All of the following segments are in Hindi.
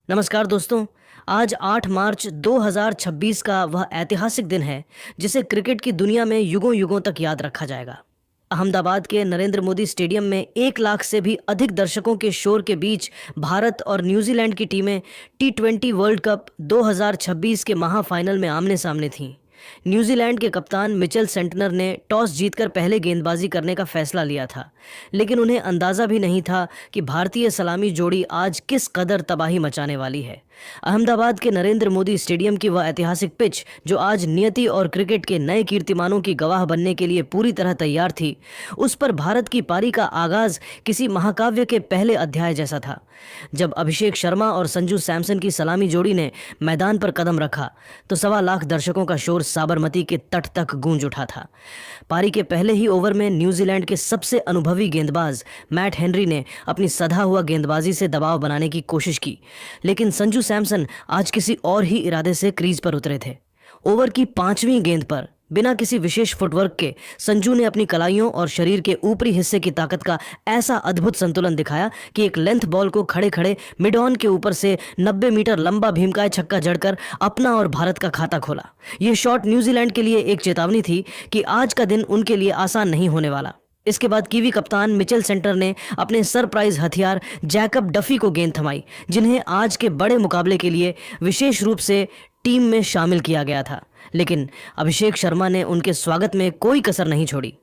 नमस्कार दोस्तों। आज 8 मार्च 2026 का वह ऐतिहासिक दिन है जिसे क्रिकेट की दुनिया में युगों युगों तक याद रखा जाएगा। अहमदाबाद के नरेंद्र मोदी स्टेडियम में 1 लाख से भी अधिक दर्शकों के शोर के बीच भारत और न्यूजीलैंड की टीमें T20 वर्ल्ड कप 2026 के महाफाइनल में आमने सामने थीं। न्यूजीलैंड के कप्तान मिचेल सेंटनर ने टॉस जीतकर पहले गेंदबाजी करने का फैसला लिया था, लेकिन उन्हें अंदाजा भी नहीं था कि भारतीय सलामी जोड़ी आज किस कदर तबाही मचाने वाली है। अहमदाबाद के नरेंद्र मोदी स्टेडियम की वह ऐतिहासिक पिच, जो आज नियति और क्रिकेट के नए कीर्तिमानों की गवाह बनने के लिए पूरी तरह तैयार थी, उस पर भारत की पारी का आगाज किसी महाकाव्य के पहले अध्याय जैसा था। जब अभिषेक शर्मा और संजू सैमसन की सलामी जोड़ी ने मैदान पर कदम रखा तो 1.25 लाख दर्शकों का शोर साबरमती के तट तक गूंज उठा था। पारी के पहले ही ओवर में न्यूजीलैंड के सबसे अनुभवी गेंदबाज मैट हेनरी ने अपनी सधा हुआ गेंदबाजी से दबाव बनाने की कोशिश की, लेकिन संजू सैमसन आज किसी और ही इरादे से क्रीज पर उतरे थे। ओवर की 5वीं गेंद पर बिना किसी विशेष फुटवर्क के संजू ने अपनी कलाइयों और शरीर के ऊपरी हिस्से की ताकत का ऐसा अद्भुत संतुलन दिखाया कि एक लेंथ बॉल को खड़े खड़े मिड ऑन के ऊपर से 90 मीटर लंबा भीमकाय छक्का जड़कर अपना और भारत का खाता खोला। यह शॉट न्यूजीलैंड के लिए एक चेतावनी थी कि आज का दिन उनके लिए आसान नहीं होने वाला। इसके बाद कीवी कप्तान मिचेल सेंटर ने अपने सरप्राइज हथियार जैकब डफी को गेंद थमाई, जिन्हें आज के बड़े मुकाबले के लिए विशेष रूप से टीम में शामिल किया गया था। लेकिन अभिषेक शर्मा ने उनके स्वागत में कोई कसर नहीं छोड़ी।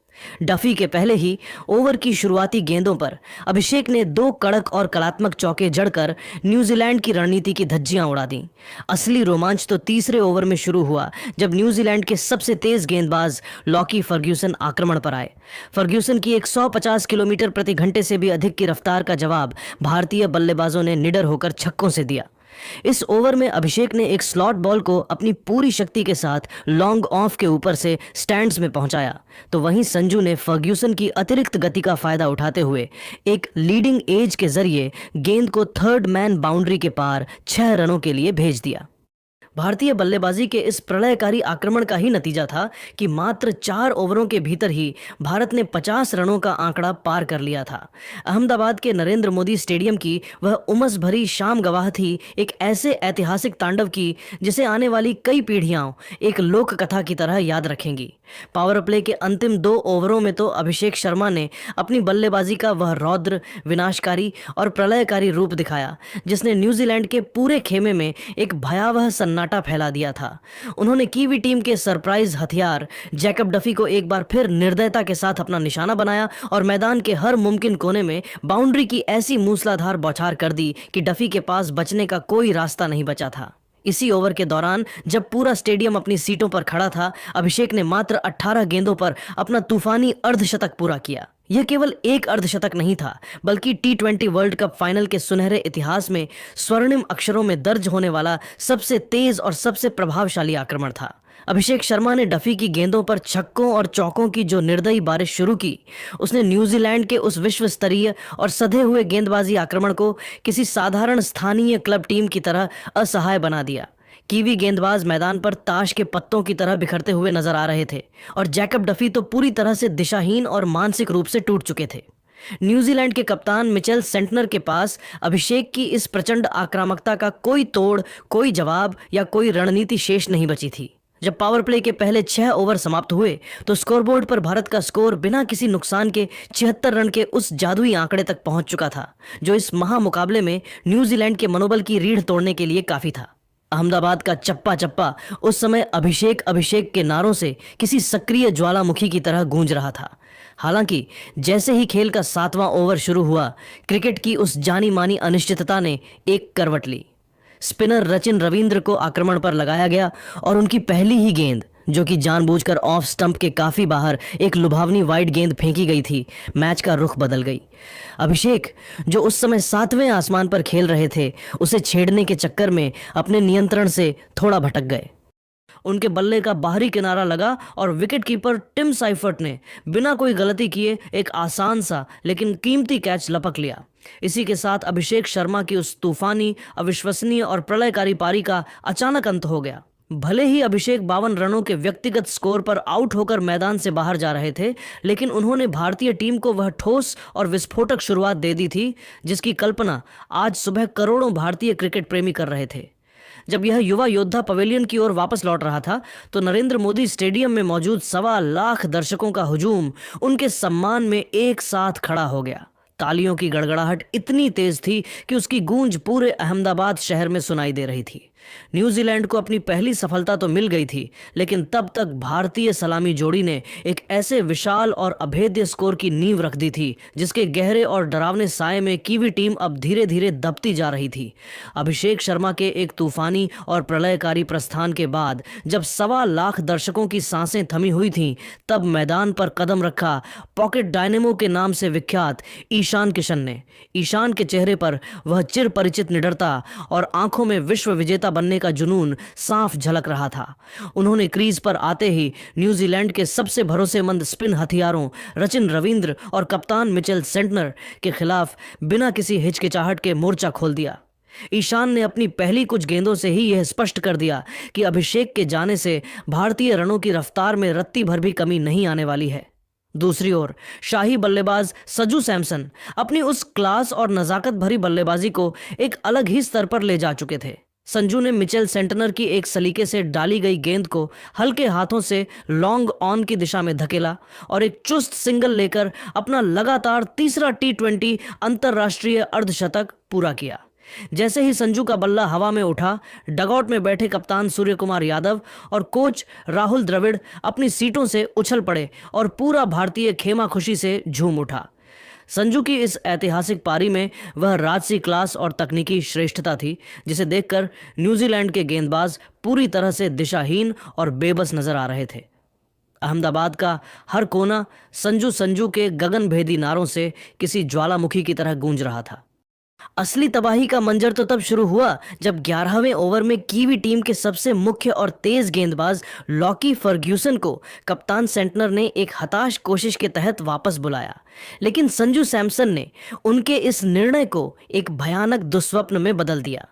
डफी के पहले ही ओवर की शुरुआती गेंदों पर अभिषेक ने 2 कड़क और कलात्मक चौके जड़कर न्यूजीलैंड की रणनीति की धज्जियां उड़ा दी। असली रोमांच तो तीसरे ओवर में शुरू हुआ, जब न्यूजीलैंड के सबसे तेज गेंदबाज लॉकी फर्ग्यूसन आक्रमण पर आए। फर्ग्यूसन की 150 किलोमीटर प्रति घंटे से भी अधिक की रफ्तार का जवाब भारतीय बल्लेबाजों ने निडर होकर छक्कों से दिया। इस ओवर में अभिषेक ने एक स्लॉट बॉल को अपनी पूरी शक्ति के साथ लॉन्ग ऑफ के ऊपर से स्टैंड्स में पहुंचाया, तो वहीं संजू ने फर्ग्यूसन की अतिरिक्त गति का फायदा उठाते हुए एक लीडिंग एज के जरिए गेंद को थर्ड मैन बाउंड्री के पार 6 रनों के लिए भेज दिया। भारतीय बल्लेबाजी के इस प्रलयकारी आक्रमण का ही नतीजा था कि मात्र 4 ओवरों के भीतर ही भारत ने 50 रनों का आंकड़ा पार कर लिया था। अहमदाबाद के नरेंद्र मोदी स्टेडियम की वह उमस भरी शाम गवाह थी एक ऐसे ऐतिहासिक तांडव की जिसे आने वाली कई पीढ़ियां एक लोक कथा की तरह याद रखेंगी। पावर प्ले के अंतिम 2 ओवरों में तो अभिषेक शर्मा ने अपनी बल्लेबाजी का वह रौद्र, विनाशकारी और प्रलयकारी रूप दिखाया, जिसने न्यूजीलैंड के पूरे खेमे में एक भयावह सन्नाटा फैला दिया था। उन्होंने कीवी टीम के सरप्राइज हथियार जैकब डफी को एक बार फिर निर्दयता के साथ अपना निशाना बनाया और मैदान के हर मुमकिन कोने में बाउंड्री की ऐसी मूसलाधार बौछार कर दी कि डफी के पास बचने का कोई रास्ता नहीं बचा था। इसी ओवर के दौरान जब पूरा स्टेडियम अपनी सीटों पर खड़ा था, अभिषेक ने मात्र 18 गेंदों पर अपना तूफानी अर्धशतक पूरा किया। यह केवल एक अर्धशतक नहीं था, बल्कि T20 वर्ल्ड कप फाइनल के सुनहरे इतिहास में स्वर्णिम अक्षरों में दर्ज होने वाला सबसे तेज और सबसे प्रभावशाली आक्रमण था। अभिषेक शर्मा ने डफी की गेंदों पर छक्कों और चौकों की जो निर्दयी बारिश शुरू की, उसने न्यूजीलैंड के उस विश्व स्तरीय और सधे हुए गेंदबाजी आक्रमण को किसी साधारण स्थानीय क्लब टीम की तरह असहाय बना दिया। कीवी गेंदबाज मैदान पर ताश के पत्तों की तरह बिखरते हुए नजर आ रहे थे और जैकब डफी तो पूरी तरह से दिशाहीन और मानसिक रूप से टूट चुके थे। न्यूजीलैंड के कप्तान मिचेल सेंटनर के पास अभिषेक की इस प्रचंड आक्रामकता का कोई तोड़, कोई जवाब या कोई रणनीति शेष नहीं बची थी। जब पावर प्ले के पहले 6 ओवर समाप्त हुए तो स्कोरबोर्ड पर भारत का स्कोर बिना किसी नुकसान के 76 रन के उस जादुई आंकड़े तक पहुंच चुका था, जो इस महामुकाबले में न्यूजीलैंड के मनोबल की रीढ़ तोड़ने के लिए काफी था। अहमदाबाद का चप्पा चप्पा उस समय अभिषेक अभिषेक के नारों से किसी सक्रिय ज्वालामुखी की तरह गूंज रहा था। हालांकि जैसे ही खेल का 7वां ओवर शुरू हुआ, क्रिकेट की उस जानी मानी अनिश्चितता ने एक करवट ली। स्पिनर रचिन रविंद्र को आक्रमण पर लगाया गया और उनकी पहली ही गेंद, जो कि जानबूझकर ऑफ स्टंप के काफी बाहर एक लुभावनी वाइड गेंद फेंकी गई थी, मैच का रुख बदल गई। अभिषेक, जो उस समय 7वें आसमान पर खेल रहे थे, उसे छेड़ने के चक्कर में अपने नियंत्रण से थोड़ा भटक गए। उनके बल्ले का बाहरी किनारा लगा और विकेटकीपर टिम साइफर्ट ने बिना कोई गलती किए एक आसान सा लेकिन कीमती कैच लपक लिया। इसी के साथ अभिषेक शर्मा की उस तूफानी, अविश्वसनीय और प्रलयकारी पारी का अचानक अंत हो गया। भले ही अभिषेक 52 रनों के व्यक्तिगत स्कोर पर आउट होकर मैदान से बाहर जा रहे थे, लेकिन उन्होंने भारतीय टीम को वह ठोस और विस्फोटक शुरुआत दे दी थी जिसकी कल्पना आज सुबह करोड़ों भारतीय क्रिकेट प्रेमी कर रहे थे। जब यह युवा योद्धा पवेलियन की ओर वापस लौट रहा था तो नरेंद्र मोदी स्टेडियम में मौजूद 1.25 लाख दर्शकों का हुजूम उनके सम्मान में एक साथ खड़ा हो गया। तालियों की गड़गड़ाहट इतनी तेज थी कि उसकी गूंज पूरे अहमदाबाद शहर में सुनाई दे रही थी। न्यूजीलैंड को अपनी पहली सफलता तो मिल गई थी, लेकिन तब तक भारतीय सलामी जोड़ी ने एक ऐसे विशाल और अभेद्य स्कोर की नींव रख दी थी जिसके गहरे और डरावने साए में कीवी टीम अब धीरे धीरे दबती जा रही थी। अभिषेक शर्मा के एक तूफानी और प्रलयकारी प्रस्थान के बाद जब 1.25 लाख दर्शकों की सांसें थमी हुई थीं, तब मैदान पर कदम रखा पॉकेट डायनेमो के नाम से विख्यात ईशान किशन ने। ईशान के चेहरे पर वह चिर परिचित निडरता और आंखों में विश्व विजेता बनने का जुनून साफ झलक रहा था। उन्होंने क्रीज पर आते ही न्यूजीलैंड के सबसे भरोसेमंद स्पिन हथियारों रचिन रविंद्र और कप्तान मिचेल सेंटनर के खिलाफ बिना किसी हिचकिचाहट के मोर्चा खोल दिया। ईशान ने अपनी पहली कुछ गेंदों से ही यह स्पष्ट कर दिया कि अभिषेक के जाने से भारतीय रनों की रफ्तार में रत्ती भर भी कमी नहीं आने वाली है। दूसरी ओर शाही बल्लेबाज संजू सैमसन अपनी उस क्लास और नजाकत भरी बल्लेबाजी को एक अलग ही स्तर पर ले जा चुके थे। संजू ने मिचेल सेंटनर की एक सलीके से डाली गई गेंद को हल्के हाथों से लॉन्ग ऑन की दिशा में धकेला और एक चुस्त सिंगल लेकर अपना लगातार तीसरा T20 अंतर्राष्ट्रीय अर्धशतक पूरा किया। जैसे ही संजू का बल्ला हवा में उठा, डगआउट में बैठे कप्तान सूर्य कुमार यादव और कोच राहुल द्रविड़ अपनी सीटों से उछल पड़े और पूरा भारतीय खेमा खुशी से झूम उठा। संजू की इस ऐतिहासिक पारी में वह राजसी क्लास और तकनीकी श्रेष्ठता थी जिसे देखकर न्यूजीलैंड के गेंदबाज पूरी तरह से दिशाहीन और बेबस नजर आ रहे थे। अहमदाबाद का हर कोना संजू संजू के गगनभेदी नारों से किसी ज्वालामुखी की तरह गूंज रहा था। असली तबाही का मंजर तो तब शुरू हुआ जब 11वें ओवर में कीवी टीम के सबसे मुख्य और तेज गेंदबाज लॉकी फर्ग्यूसन को कप्तान सेंटनर ने एक हताश कोशिश के तहत वापस बुलाया, लेकिन संजू सैमसन ने उनके इस निर्णय को एक भयानक दुस्वप्न में बदल दिया।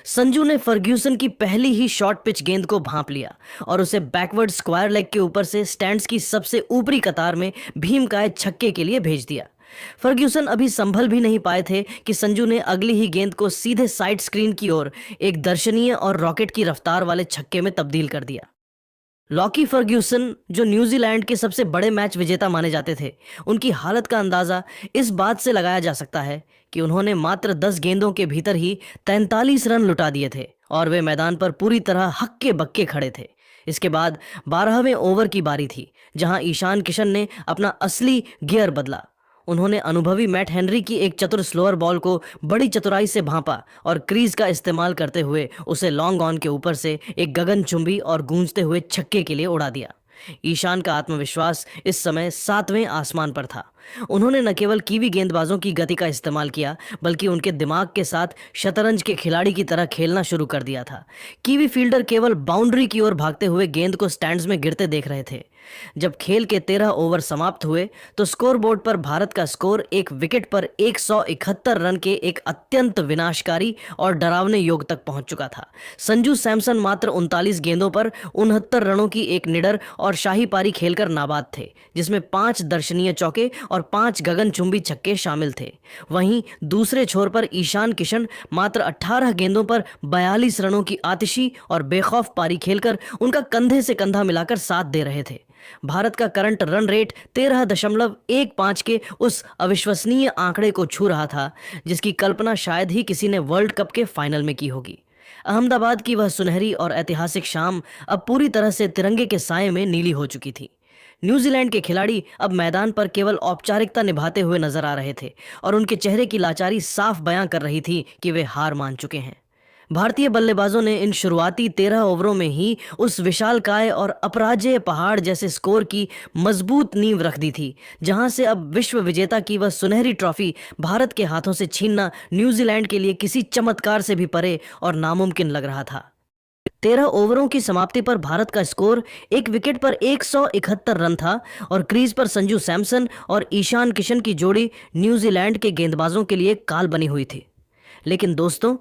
संजू ने फर्ग्यूसन की पहली ही शॉर्ट पिच गेंद को भांप लिया और उसे बैकवर्ड स्क्वायर लेग के ऊपर से स्टैंड्स की सबसे ऊपरी कतार में भीमकाय छक्के के लिए भेज दिया। फर्ग्यूसन अभी संभल भी नहीं पाए थे कि संजू ने अगली ही गेंद को सीधे साइड स्क्रीन की ओर एक दर्शनीय और रॉकेट की रफ्तार वाले छक्के में तब्दील कर दिया। लॉकी फर्ग्यूसन, जो न्यूजीलैंड के सबसे बड़े मैच विजेता माने जाते थे, उनकी हालत का अंदाजा इस बात से लगाया जा सकता है कि उन्होंने मात्र 10 गेंदों के भीतर ही 43 रन लुटा दिए थे और वे मैदान पर पूरी तरह हक्के बक्के खड़े थे। इसके बाद 12वें ओवर की बारी थी, जहां ईशान किशन ने अपना असली गियर बदला। उन्होंने अनुभवी मैट हेनरी की एक चतुर स्लोअर बॉल को बड़ी चतुराई से भांपा और क्रीज का इस्तेमाल करते हुए उसे लॉन्ग ऑन के ऊपर से एक गगनचुंबी और गूंजते हुए छक्के के लिए उड़ा दिया। ईशान का आत्मविश्वास इस समय 7वें आसमान पर था। उन्होंने न केवल कीवी गेंदबाजों की गति का इस्तेमाल किया, बल्कि उनके दिमाग के साथ शतरंज के खिलाड़ी की तरह खेलना शुरू कर दिया था। कीवी फील्डर केवल बाउंड्री की ओर भागते हुए गेंद को स्टैंड्स में गिरते देख रहे थे। जब खेल के 13 ओवर समाप्त हुए तो स्कोरबोर्ड पर भारत का स्कोर एक विकेट पर 171 रन के एक अत्यंत विनाशकारी और डरावने योग तक पहुंच चुका था। संजू सैमसन मात्र 39 गेंदों पर 69 रनों की एक निडर और शाही पारी खेलकर नाबाद थे, जिसमें 5 दर्शनीय चौके और 5 गगनचुंबी छक्के शामिल थे। वहीं दूसरे छोर पर ईशान किशन मात्र 18 गेंदों पर 42 रनों की आतिशी और बेखौफ पारी खेलकर उनका कंधे से कंधा मिलाकर साथ दे रहे थे। भारत का करंट रन रेट 13.15 के उस अविश्वसनीय आंकड़े को छू रहा था जिसकी कल्पना शायद ही किसी ने वर्ल्ड कप के फाइनल में की होगी। अहमदाबाद की वह सुनहरी और ऐतिहासिक शाम अब पूरी तरह से तिरंगे के साए में नीली हो चुकी थी। न्यूजीलैंड के खिलाड़ी अब मैदान पर केवल औपचारिकता निभाते हुए नजर आ रहे थे और उनके चेहरे की लाचारी साफ बयां कर रही थी कि वे हार मान चुके हैं। भारतीय बल्लेबाजों ने इन शुरुआती 13 ओवरों में ही उस विशालकाय और अपराजेय पहाड़ जैसे स्कोर की मजबूत नींव रख दी थी, जहां से अब विश्व विजेता की वह सुनहरी ट्रॉफी भारत के हाथों से छीनना न्यूजीलैंड के लिए किसी चमत्कार से भी परे और नामुमकिन लग रहा था। 13 ओवरों की समाप्ति पर भारत का स्कोर एक विकेट पर 171 रन था और क्रीज पर संजू सैमसन और ईशान किशन की जोड़ी न्यूजीलैंड के गेंदबाजों के लिए काल बनी हुई थी। लेकिन दोस्तों,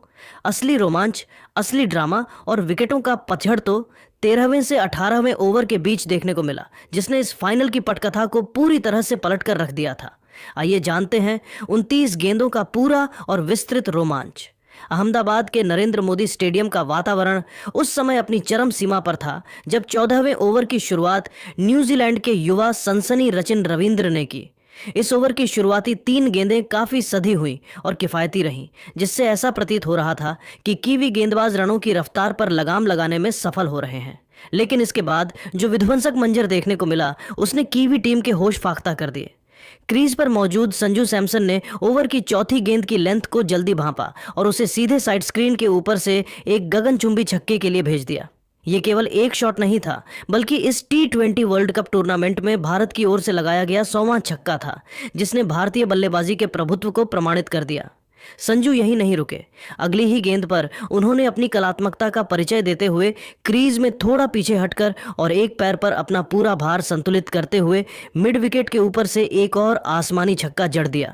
असली रोमांच, असली ड्रामा और विकेटों का पतझड़ तो 13वें से 18वें ओवर के बीच देखने को मिला, जिसने इस फाइनल की पटकथा को पूरी तरह से पलट कर रख दिया था। आइए जानते हैं 29 गेंदों का पूरा और विस्तृत रोमांच। अहमदाबाद के नरेंद्र मोदी स्टेडियम का वातावरण उस समय अपनी चरम सीमा पर था जब 14वें ओवर की शुरुआत न्यूजीलैंड के युवा सनसनी रचिन रविंद्र ने की। इस ओवर की शुरुआती 3 गेंदें काफी सधी हुई और किफायती रहीं, जिससे ऐसा प्रतीत हो रहा था कि कीवी गेंदबाज रनों की रफ्तार पर लगाम लगाने में सफल हो रहे हैं। लेकिन इसके बाद जो विध्वंसक मंजर देखने को मिला, उसने कीवी टीम के होश फाख्ता कर दिए। क्रीज पर मौजूद संजू सैमसन ने ओवर की चौथी गेंद की लेंथ को जल्दी भांपा और उसे सीधे साइड स्क्रीन के ऊपर से एक गगनचुंबी छक्के के लिए भेज दिया। ये केवल एक शॉट नहीं था, बल्कि इस T20 वर्ल्ड कप टूर्नामेंट में भारत की ओर से लगाया गया 100वां छक्का था, जिसने भारतीय बल्लेबाजी के प्रभुत्व को प्रमाणित कर दिया। संजू यही नहीं रुके। अगली ही गेंद पर उन्होंने अपनी कलात्मकता का परिचय देते हुए क्रीज में थोड़ा पीछे हटकर और एक पैर पर अपना पूरा भार संतुलित करते हुए मिड विकेट के ऊपर से एक और आसमानी छक्का जड़ दिया।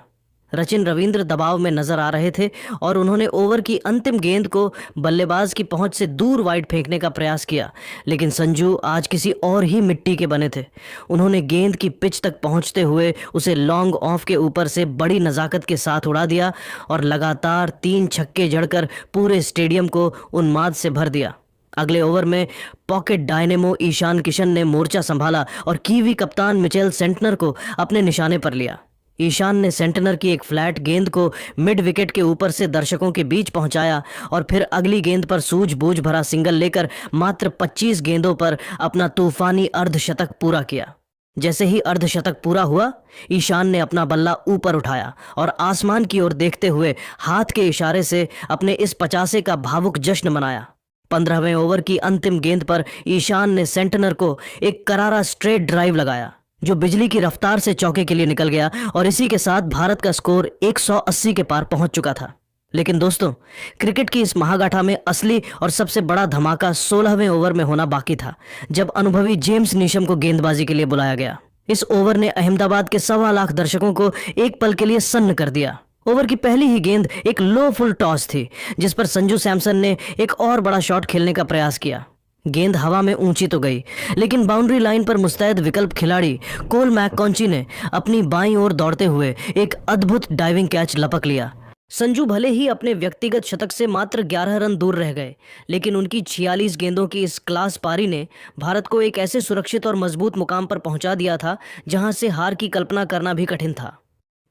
रचिन रविंद्र दबाव में नजर आ रहे थे और उन्होंने ओवर की अंतिम गेंद को बल्लेबाज की पहुंच से दूर वाइड फेंकने का प्रयास किया, लेकिन संजू आज किसी और ही मिट्टी के बने थे। उन्होंने गेंद की पिच तक पहुंचते हुए उसे लॉन्ग ऑफ के ऊपर से बड़ी नज़ाकत के साथ उड़ा दिया और लगातार 3 छक्के जड़कर पूरे स्टेडियम को उन्माद से भर दिया। अगले ओवर में पॉकेट डायनेमो ईशान किशन ने मोर्चा संभाला और कीवी कप्तान मिचेल सेंटनर को अपने निशाने पर लिया। ईशान ने सेंटनर की एक फ्लैट गेंद को मिड विकेट के ऊपर से दर्शकों के बीच पहुंचाया और फिर अगली गेंद पर सूझबूझ भरा सिंगल लेकर मात्र 25 गेंदों पर अपना तूफानी अर्धशतक पूरा किया। जैसे ही अर्धशतक पूरा हुआ, ईशान ने अपना बल्ला ऊपर उठाया और आसमान की ओर देखते हुए हाथ के इशारे से अपने इस 50 का भावुक जश्न मनाया। 15वें ओवर की अंतिम गेंद पर ईशान ने सेंटनर को एक करारा स्ट्रेट ड्राइव लगाया, जो बिजली की रफ्तार से चौके के लिए निकल गया और इसी के साथ भारत का स्कोर 180 के पार पहुंच चुका था। लेकिन दोस्तों, क्रिकेट की इस महागाथा में असली और सबसे बड़ा धमाका 16वें ओवर में होना बाकी था, जब अनुभवी जेम्स नीशम को गेंदबाजी के लिए बुलाया गया। इस ओवर ने अहमदाबाद के 1.25 लाख दर्शकों को एक पल के लिए सन्न कर दिया। ओवर की पहली ही गेंद एक लो फुल टॉस थी, जिस पर संजू सैमसन ने एक और बड़ा शॉट खेलने का प्रयास किया। गेंद हवा में ऊंची तो गई, लेकिन बाउंड्री लाइन पर मुस्तैद विकल्प खिलाड़ी कोल मैककॉन्ची ने अपनी बाईं ओर दौड़ते हुए एक अद्भुत डाइविंग कैच लपक लिया। संजू भले ही अपने व्यक्तिगत शतक से मात्र 11 रन दूर रह गए, लेकिन उनकी 46 गेंदों की इस क्लास पारी ने भारत को एक ऐसे सुरक्षित और मजबूत मुकाम पर पहुंचा दिया था जहां से हार की कल्पना करना भी कठिन था।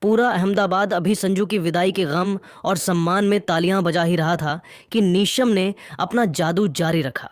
पूरा अहमदाबाद अभी संजू की विदाई के गम और सम्मान में तालियां बजा ही रहा था कि नीशम ने अपना जादू जारी रखा।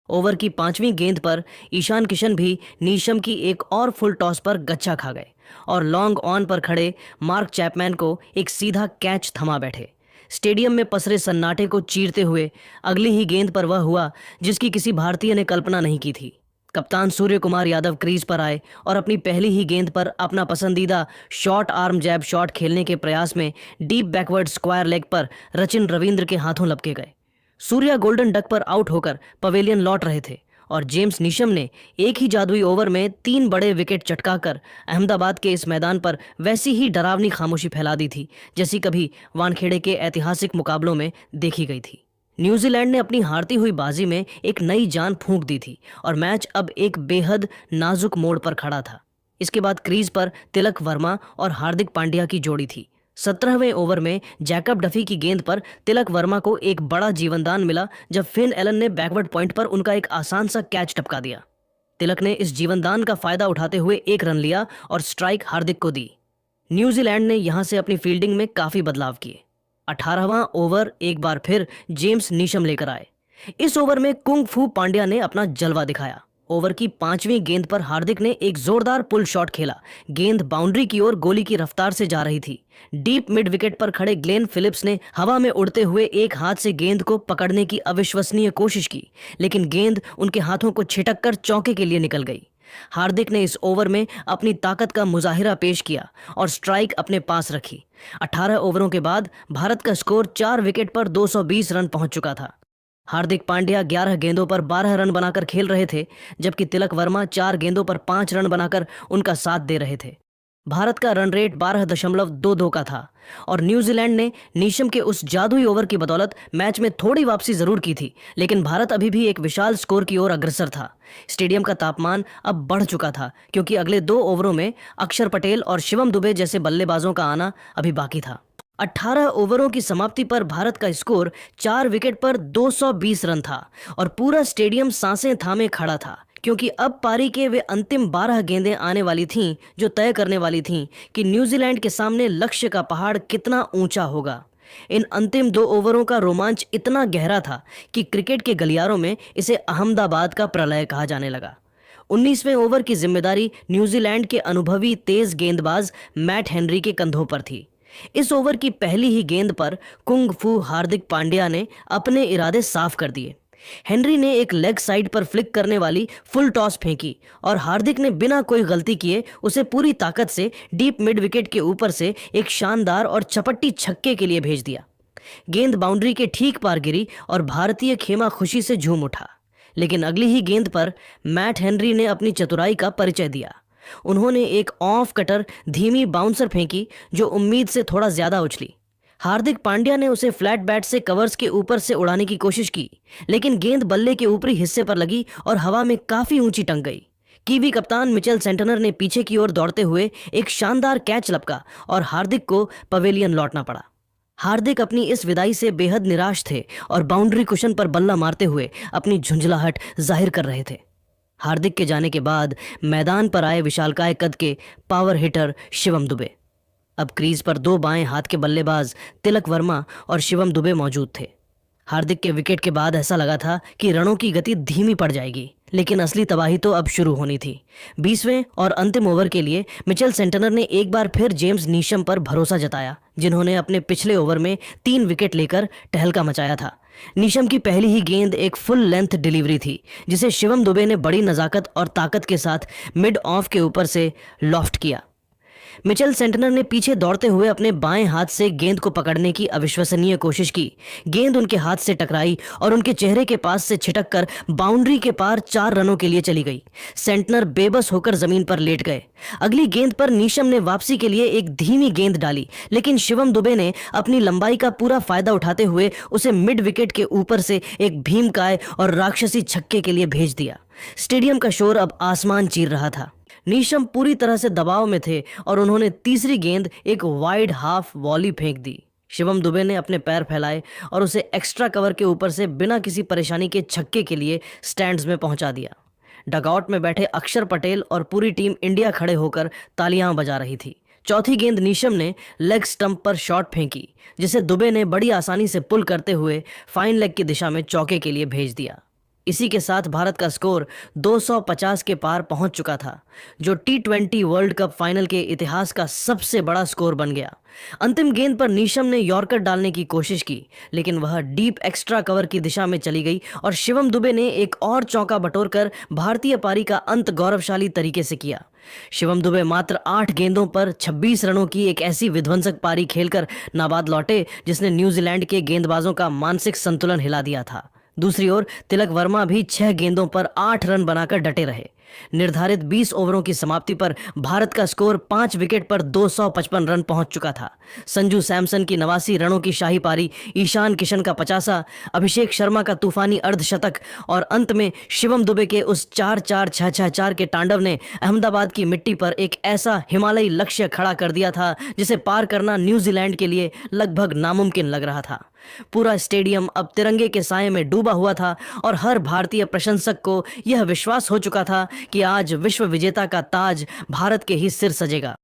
ओवर की 5वीं गेंद पर ईशान किशन भी नीशम की एक और फुल टॉस पर गच्छा खा गए और लॉन्ग ऑन पर खड़े मार्क चैपमैन को एक सीधा कैच थमा बैठे। स्टेडियम में पसरे सन्नाटे को चीरते हुए अगली ही गेंद पर वह हुआ जिसकी किसी भारतीय ने कल्पना नहीं की थी। कप्तान सूर्य कुमार यादव क्रीज पर आए और अपनी पहली ही गेंद पर अपना पसंदीदा शॉर्ट आर्म जैब शॉट खेलने के प्रयास में डीप बैकवर्ड स्क्वायर लेग पर रचिन रविंद्र के हाथों लपके गए। सूर्या गोल्डन डक पर आउट होकर पवेलियन लौट रहे थे और जेम्स नीशम ने एक ही जादुई ओवर में 3 बड़े विकेट चटकाकर अहमदाबाद के इस मैदान पर वैसी ही डरावनी खामोशी फैला दी थी जैसी कभी वानखेड़े के ऐतिहासिक मुकाबलों में देखी गई थी। न्यूजीलैंड ने अपनी हारती हुई बाजी में एक नई जान फूंक दी थी और मैच अब एक बेहद नाजुक मोड़ पर खड़ा था। इसके बाद क्रीज पर तिलक वर्मा और हार्दिक पांड्या की जोड़ी थी। 17वें ओवर में जैकब डफी की गेंद पर तिलक वर्मा को एक बड़ा जीवनदान मिला जब फिन एलन ने बैकवर्ड पॉइंट पर उनका एक आसान सा कैच टपका दिया। तिलक ने इस जीवनदान का फायदा उठाते हुए 1 रन लिया और स्ट्राइक हार्दिक को दी। न्यूजीलैंड ने यहां से अपनी फील्डिंग में काफी बदलाव किए। 18वां ओवर एक बार फिर जेम्स नीशम लेकर आए। इस ओवर में कुंग फू पांड्या ने अपना जलवा दिखाया। ओवर की 5वीं गेंद पर हार्दिक ने एक जोरदार पुल शॉट खेला। गेंद बाउंड्री की ओर गोली की रफ्तार से जा रही थी। डीप मिड विकेट पर खड़े ग्लेन फिलिप्स ने हवा में उड़ते हुए एक हाथ से गेंद को पकड़ने की अविश्वसनीय कोशिश की, लेकिन गेंद उनके हाथों को छिटक कर चौके के लिए निकल गई। हार्दिक ने इस ओवर में अपनी ताकत का मुजाहिरा पेश किया और स्ट्राइक अपने पास रखी। 18 ओवरों के बाद भारत का स्कोर 4 विकेट पर 220 रन पहुंच चुका था। हार्दिक पांड्या 11 गेंदों पर 12 रन बनाकर खेल रहे थे, जबकि तिलक वर्मा 4 गेंदों पर 5 रन बनाकर उनका साथ दे रहे थे। भारत का रन रेट 12.22 का था और न्यूजीलैंड ने नीशम के उस जादुई ओवर की बदौलत मैच में थोड़ी वापसी जरूर की थी, लेकिन भारत अभी भी एक विशाल स्कोर की ओर अग्रसर था। स्टेडियम का तापमान अब बढ़ चुका था क्योंकि अगले 2 ओवरों में अक्षर पटेल और शिवम दुबे जैसे बल्लेबाजों का आना अभी बाकी था। 18 ओवरों की समाप्ति पर भारत का स्कोर 4 विकेट पर 220 रन था और पूरा स्टेडियम सांसें थामे खड़ा था क्योंकि अब पारी के वे अंतिम 12 गेंदें आने वाली थीं जो तय करने वाली थीं कि न्यूजीलैंड के सामने लक्ष्य का पहाड़ कितना ऊंचा होगा। इन अंतिम 2 ओवरों का रोमांच इतना गहरा था कि क्रिकेट के गलियारों में इसे अहमदाबाद का प्रलय कहा जाने लगा। 19वें ओवर की जिम्मेदारी न्यूजीलैंड के अनुभवी तेज गेंदबाज मैट हेनरी के कंधों पर थी। इस ओवर की पहली ही गेंद पर कुंग फू हार्दिक पांड्या ने अपने इरादे साफ कर दिए। हेनरी ने एक लेग साइड पर फ्लिक करने वाली फुल टॉस फेंकी और हार्दिक ने बिना कोई गलती किए उसे पूरी ताकत से डीप मिड विकेट के ऊपर से एक शानदार और चपट्टी छक्के के लिए भेज दिया। गेंद बाउंड्री के ठीक पार गिरी और भारतीय खेमा खुशी से झूम उठा, लेकिन अगली ही गेंद पर मैट हेनरी ने अपनी चतुराई का परिचय दिया। उन्होंने एक ऑफ कटर धीमी बाउंसर फेंकी जो उम्मीद से थोड़ा ज्यादा उछली। हार्दिक पांड्या ने उसे फ्लैट बैट से कवर्स के ऊपर से उड़ाने की कोशिश की, लेकिन गेंद बल्ले के ऊपरी हिस्से पर लगी और हवा में काफी ऊंची टंग गई। कीवी कप्तान मिचेल सेंटनर ने पीछे की ओर दौड़ते हुए एक शानदार कैच लपका और हार्दिक को पवेलियन लौटना पड़ा। हार्दिक अपनी इस विदाई से बेहद निराश थे और बाउंड्री कुशन पर बल्ला मारते हुए अपनी झुंझलाहट जाहिर कर रहे थे। हार्दिक के जाने के बाद मैदान पर आए विशालकाय कद के पावर हिटर शिवम दुबे। अब क्रीज पर 2 बाएं हाथ के बल्लेबाज तिलक वर्मा और शिवम दुबे मौजूद थे। हार्दिक के विकेट के बाद ऐसा लगा था कि रनों की गति धीमी पड़ जाएगी, लेकिन असली तबाही तो अब शुरू होनी थी। 20वें और अंतिम ओवर के लिए मिचेल सेंटनर ने एक बार फिर जेम्स नीशम पर भरोसा जताया, जिन्होंने अपने पिछले ओवर में 3 विकेट लेकर टहलका मचाया था। नीशम की पहली ही गेंद एक फुल लेंथ डिलीवरी थी, जिसे शिवम दुबे ने बड़ी नजाकत और ताकत के साथ मिड ऑफ के ऊपर से लॉफ्ट किया। मिचेल सेंटनर ने पीछे दौड़ते हुए अपने बाएं हाथ से गेंद को पकड़ने की अविश्वसनीय कोशिश की। गेंद उनके हाथ से टकराई और उनके चेहरे के पास से छिटक कर बाउंड्री के पार 4 रनों के लिए चली गई। सेंटनर बेबस होकर जमीन पर लेट गए। अगली गेंद पर नीशम ने वापसी के लिए एक धीमी गेंद डाली, लेकिन शिवम दुबे ने अपनी लंबाई का पूरा फायदा उठाते हुए उसे मिड विकेट के ऊपर से एक भीमकाय और राक्षसी छक्के के लिए भेज दिया। स्टेडियम का शोर अब आसमान चीर रहा था। नीशम पूरी तरह से दबाव में थे और उन्होंने तीसरी गेंद एक वाइड हाफ वॉली फेंक दी। शिवम दुबे ने अपने पैर फैलाए और उसे एक्स्ट्रा कवर के ऊपर से बिना किसी परेशानी के छक्के के लिए स्टैंड्स में पहुंचा दिया। डगआउट में बैठे अक्षर पटेल और पूरी टीम इंडिया खड़े होकर तालियां बजा रही थी। चौथी गेंद नीशम ने लेग स्टंप पर शॉट फेंकी, जिसे दुबे ने बड़ी आसानी से पुल करते हुए फाइन लेग की दिशा में चौके के लिए भेज दिया। इसी के साथ भारत का स्कोर 250 के पार पहुंच चुका था, जो T20 वर्ल्ड कप फाइनल के इतिहास का सबसे बड़ा स्कोर बन गया। अंतिम गेंद पर नीशम ने यॉर्कर डालने की कोशिश की, लेकिन वह डीप एक्स्ट्रा कवर की दिशा में चली गई और शिवम दुबे ने एक और चौका बटोरकर भारतीय पारी का अंत गौरवशाली तरीके से किया। शिवम दुबे मात्र 8 गेंदों पर 26 रनों की एक ऐसी विध्वंसक पारी खेलकर नाबाद लौटे जिसने न्यूजीलैंड के गेंदबाजों का मानसिक संतुलन हिला दिया था। दूसरी ओर तिलक वर्मा भी 6 गेंदों पर 8 रन बनाकर डटे रहे। निर्धारित 20 ओवरों की समाप्ति पर भारत का स्कोर 5 विकेट पर 255 रन पहुंच चुका था। संजू सैमसन की 89 रनों की शाही पारी, ईशान किशन का 50, अभिषेक शर्मा का तूफानी अर्धशतक और अंत में शिवम दुबे के उस 4-4-6-6-4 के तांडव ने अहमदाबाद की मिट्टी पर एक ऐसा हिमालयी लक्ष्य खड़ा कर दिया था जिसे पार करना न्यूजीलैंड के लिए लगभग नामुमकिन लग रहा था। पूरा स्टेडियम अब तिरंगे के साये में डूबा हुआ था और हर भारतीय प्रशंसक को यह विश्वास हो चुका था कि आज विश्व विजेता का ताज भारत के ही सिर सजेगा।